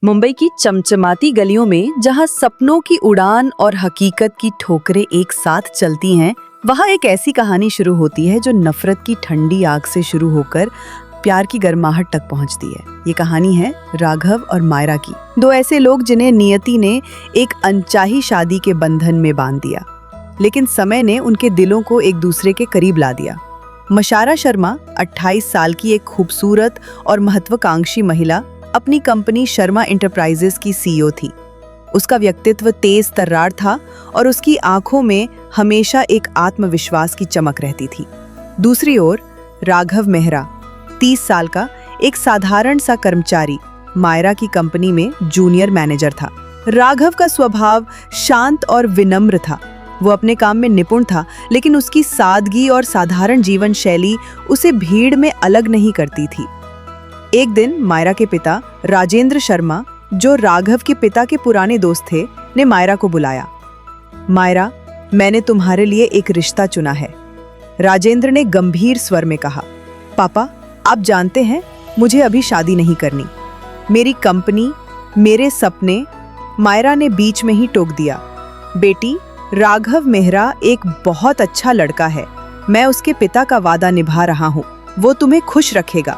मुंबई की चमचमाती गलियों में जहां सपनों की उड़ान और हकीकत की ठोकरें एक साथ चलती हैं, वहां एक ऐसी कहानी शुरू होती है जो नफरत की ठंडी आग से शुरू होकर प्यार की गर्माहट तक पहुंचती है। ये कहानी है राघव और मायरा की। दो ऐसे लोग जिन्हें नियति ने एक अनचाही शादी के बंधन में बांध दिया, लेकिन समय ने उनके दिलों को एक दूसरे के करीब ला दिया। मशारा शर्मा 28 साल की एक खूबसूरत और महत्वाकांक्षी महिला अपनी कंपनी शर्मा इंटरप्राइजेस की सीईओ थी। उसका व्यक्तित्व तेज तर्रार था और उसकी आंखों में हमेशा एक आत्मविश्वास की चमक रहती थी। दूसरी ओर राघव मेहरा 30 साल का एक साधारण सा कर्मचारी मायरा की कंपनी में जूनियर मैनेजर था। राघव का स्वभाव शांत और विनम्र था। वो अपने काम में निपुण था, लेकिन उसकी सादगी और साधारण जीवन शैली उसे भीड़ में अलग नहीं करती थी। एक दिन मायरा के पिता राजेंद्र शर्मा, जो राघव के पिता के पुराने दोस्त थे, ने मायरा को बुलाया। मायरा, मैंने तुम्हारे लिए एक रिश्ता चुना है, राजेंद्र ने गंभीर स्वर में कहा। पापा, आप जानते हैं मुझे अभी शादी नहीं करनी। मेरी कंपनी, मेरे सपने, मायरा ने बीच में ही टोक दिया। बेटी, राघव मेहरा एक बहुत अच्छा लड़का है। मैं उसके पिता का वादा निभा रहा हूँ। वो तुम्हें खुश रखेगा।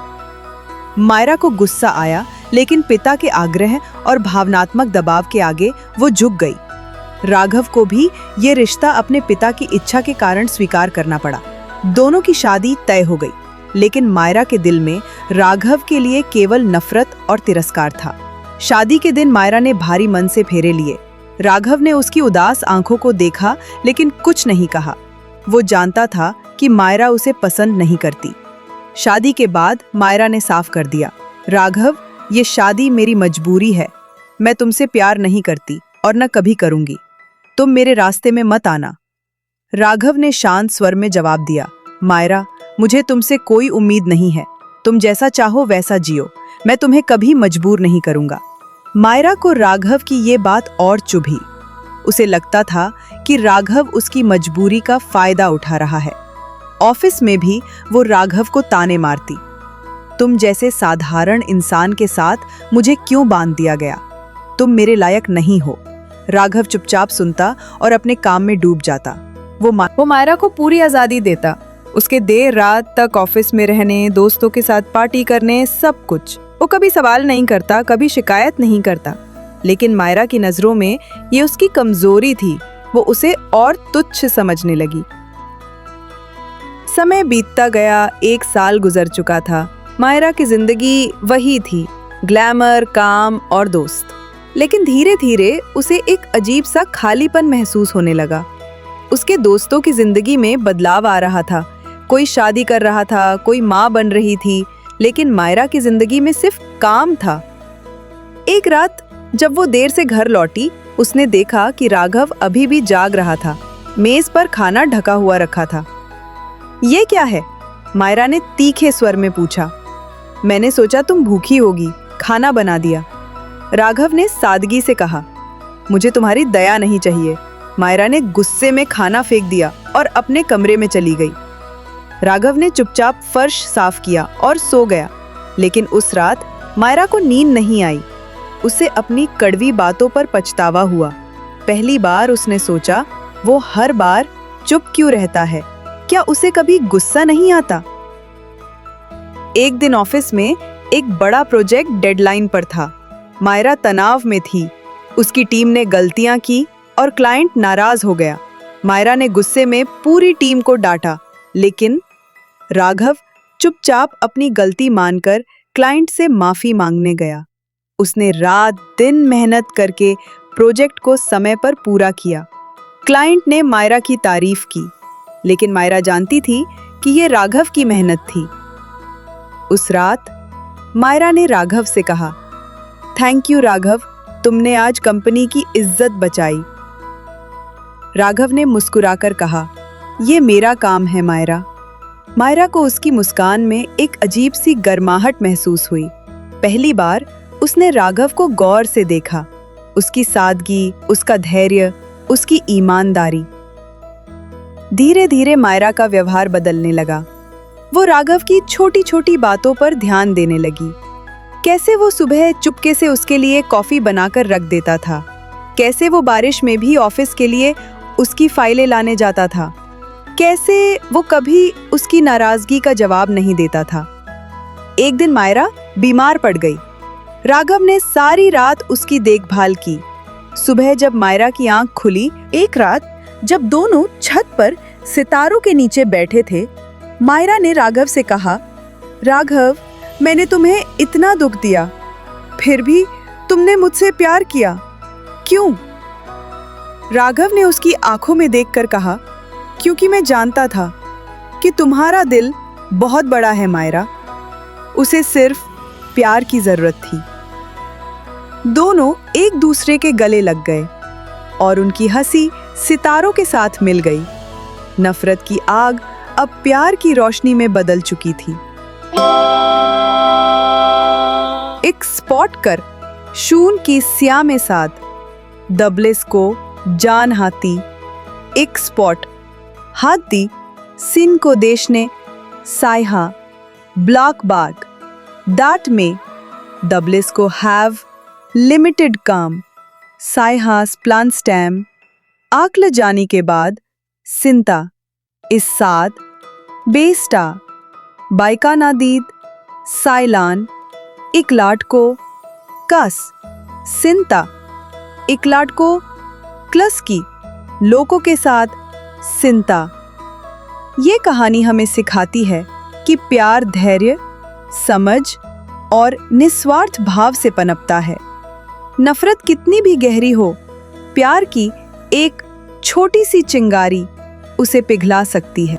मायरा को गुस्सा आया, लेकिन पिता के आग्रह और भावनात्मक दबाव के आगे वो झुक गई। राघव को भी ये रिश्ता अपने पिता की इच्छा के कारण स्वीकार करना पड़ा। दोनों की शादी तय हो गई, लेकिन मायरा के दिल में राघव के लिए केवल नफरत और तिरस्कार था। शादी के दिन मायरा ने भारी मन से फेरे लिए। राघव ने उसकी उदास आंखों को देखा, लेकिन कुछ नहीं कहा। वो जानता था कि मायरा उसे पसंद नहीं करती। शादी के बाद मायरा ने साफ कर दिया, राघव, ये शादी मेरी मजबूरी है। मैं तुमसे प्यार नहीं करती और न कभी करूंगी। तुम मेरे रास्ते में मत आना। राघव ने शांत स्वर में जवाब दिया, मायरा, मुझे तुमसे कोई उम्मीद नहीं है। तुम जैसा चाहो वैसा जियो। मैं तुम्हें कभी मजबूर नहीं करूंगा। मायरा को राघव की ये बात और चुभी। उसे लगता था कि राघव उसकी मजबूरी का फायदा उठा रहा है। ऑफिस में भी वो राघव को ताने मारती, तुम जैसे साधारण इंसान के साथ मुझे क्यों बांध दिया गया? तुम मेरे लायक नहीं हो। राघव चुपचाप सुनता और अपने काम में डूब जाता। वो मायरा को पूरी आजादी देता, उसके देर रात तक ऑफिस में रहने, दोस्तों के साथ पार्टी करने, सब कुछ। वो कभी सवाल नहीं करता, कभी शिकायत नहीं करता। लेकिन मायरा की नजरों में ये उसकी कमजोरी थी। वो उसे और तुच्छ समझने लगी। समय बीतता गया, 1 साल गुजर चुका था। मायरा की जिंदगी वही थी, ग्लैमर, काम और दोस्त। लेकिन धीरे धीरे उसे एक अजीब सा खालीपन महसूस होने लगा। उसके दोस्तों की जिंदगी में बदलाव आ रहा था। कोई शादी कर रहा था, कोई माँ बन रही थी, लेकिन मायरा की जिंदगी में सिर्फ काम था। एक रात जब वो देर से घर लौटी, उसने देखा कि राघव अभी भी जाग रहा था। मेज पर खाना ढका हुआ रखा था। ये क्या है? मायरा ने तीखे स्वर में पूछा। मैंने सोचा तुम भूखी होगी, खाना बना दिया, राघव ने सादगी से कहा। मुझे तुम्हारी दया नहीं चाहिए। मायरा ने गुस्से में खाना फेंक दिया और अपने कमरे में चली गई। राघव ने चुपचाप फर्श साफ किया और सो गया। लेकिन उस रात मायरा को नींद नहीं आई। उसे अपनी कड़वी बातों पर पछतावा हुआ। पहली बार उसने सोचा, वो हर बार चुप क्यों रहता है? क्या उसे कभी गुस्सा नहीं आता? एक दिन ऑफिस में एक बड़ा प्रोजेक्ट डेडलाइन पर था। मायरा तनाव में थी। उसकी टीम ने गलतियां की और क्लाइंट नाराज हो गया। मायरा ने गुस्से में पूरी टीम को डांटा, लेकिन राघव चुपचाप अपनी गलती मानकर क्लाइंट से माफी मांगने गया। उसने रात दिन मेहनत करके प्रोजेक्ट को समय पर पूरा किया। क्लाइंट ने मायरा की तारीफ की, लेकिन मायरा जानती थी कि ये राघव की मेहनत थी। उस रात मायरा ने राघव से कहा, थैंक यू राघव, तुमने आज कंपनी की इज्जत बचाई। राघव ने मुस्कुराकर कहा, ये मेरा काम है मायरा। मायरा को उसकी मुस्कान में एक अजीब सी गर्माहट महसूस हुई। पहली बार उसने राघव को गौर से देखा। उसकी सादगी, उसका धैर्य, उसकी ईमानदारी। धीरे धीरे मायरा का व्यवहार बदलने लगा। वो राघव की छोटी छोटी बातों पर ध्यान देने लगी। कैसे वो सुबह चुपके से उसके लिए कॉफी बनाकर रख देता था, कैसे वो बारिश में भी ऑफिस के लिए उसकी फाइलें लाने जाता था, कैसे वो कभी उसकी नाराजगी का जवाब नहीं देता था। एक दिन मायरा बीमार पड़ गई। राघव ने सारी रात उसकी देखभाल की। सुबह जब मायरा की आंख खुली, एक रात जब दोनों छत पर सितारों के नीचे बैठे थे, मायरा ने राघव से कहा, राघव, मैंने तुम्हें इतना दुख दिया, फिर भी तुमने मुझसे प्यार किया, क्यों? राघव ने उसकी आंखों में देखकर कहा, क्योंकि मैं जानता था कि तुम्हारा दिल बहुत बड़ा है मायरा, उसे सिर्फ प्यार की जरूरत थी। दोनों एक दूसरे के गले लग गए और उनकी हंसी सितारों के साथ मिल गई। नफरत की आग अब प्यार की रोशनी में बदल चुकी थी। एक स्पॉट कर शून की स्या में साथ दबलिस को जान हाथी, एक स्पॉट हाथी सिन को देश ने साइहा ब्लॉक बाग दाट में दबलिस को हैव लिमिटेड काम साइहास प्लान स्टैम आकल जाने के बाद सिंता इस साथ बेस्टा बाइका नादीद साइलान इकलाट को कस सिंता इकलाट को क्लस की लोगों के साथ सिंता। ये कहानी हमें सिखाती है कि प्यार धैर्य, समझ और निस्वार्थ भाव से पनपता है। नफरत कितनी भी गहरी हो, प्यार की एक छोटी सी चिंगारी उसे पिघला सकती है।